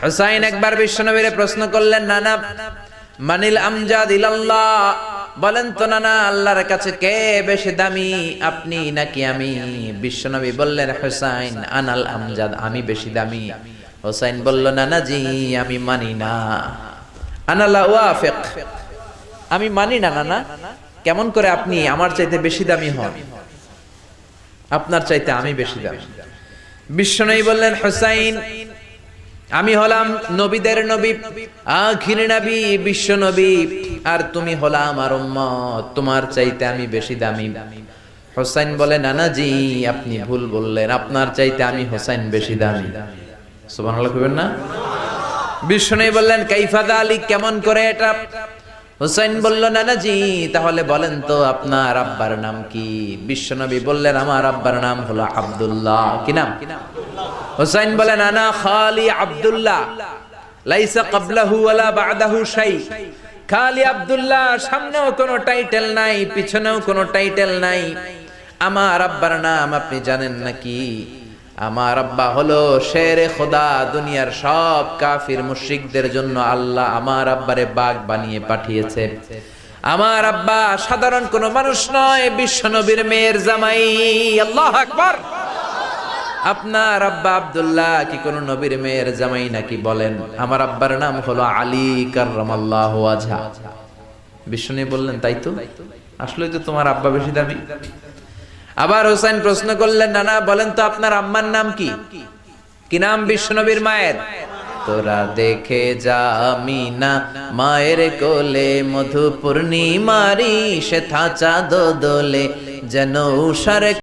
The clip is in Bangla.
হুসাইন একবার বিশ্বনবীরে প্রশ্ন করলেন, নানা মানিল আমজাদ ইলাল্লাহ, বলেন তো নানা আল্লাহর কাছে কে বেশি দামি, আপনি নাকি আমি? বিশ্বনবী বললেন, হুসাইন আনাল আমজাদ, আমি বেশি দামি। হুসাইন বলল, নানা জি আমি মানি না, আনা লা ওয়াফিক, আমি মানি না নানা। কেমন করে আপনি আমার চাইতে বেশি দামি হন? আপনার চাইতে আমি বেশি দামি। বিশ্বনবী বললেন, হুসাইন আমি হলাম নবীদের নবী, আখির নবী বিশ্ব নবী, আর তুমি হলা আমার উম্মত, তোমার চাইতে আমি বেশি দামি। হুসাইন বলে, নানা জি আপনি ভুল বললেন, আপনার চাইতে আমি হুসাইন বেশি দামি। সুবহানাল্লাহ কইবেন না? বিশ্বনবী বললেন, কাইফা যালিক, কেমন করে এটা? হুসাইন বলল, নানা জি তাহলে বলেন তো আপনার আব্বার নাম কি? বিশ্বনবী বললেন, আমার আব্বার নাম হলো আব্দুল্লাহ। কি নাম? হুসাইন বলেন, আনা খালি আব্দুল্লাহ, লাইসা ক্বাবলাহু ওয়ালা বা'দাহু শাই। খালি আব্দুল্লাহ, সামনেও কোনো টাইটেল নাই, পিছনেও কোনো টাইটেল নাই। আমার আব্বার নাম আপনি জানেন নাকি? আমার আব্বা হলো শেরে খোদা, দুনিয়ার সব কাফির মুশরিকদের জন্য আল্লাহ আমার আব্বারে বাগ বানিয়ে পাঠিয়েছে। আমার আব্বা সাধারণ কোনো মানুষ নয়, বিশ্ব নবীর মেয়ের জামাই। আল্লাহু আকবার। আপনার আব্বা আব্দুল্লাহ কি কোন নবীর মেয়ের জামাই নাকি? বলেন, আমার আব্বার নাম হলো আলী কাররামাল্লাহু ওয়াজহা। বিষ্ণু বললেন, তাই তো, আসলে তো তোমার আব্বা বেশি দামি। আবার হুসাইন প্রশ্ন করলেন, নানা বলেন তো আপনার আম্মার নাম কি? কি নাম বিশ্বনবীর মায়ের? তোরা দেখে যা আমিনা মায়ের কোলে, মধু পূর্ণিমারি সে থাচা দোলে, যেন উষার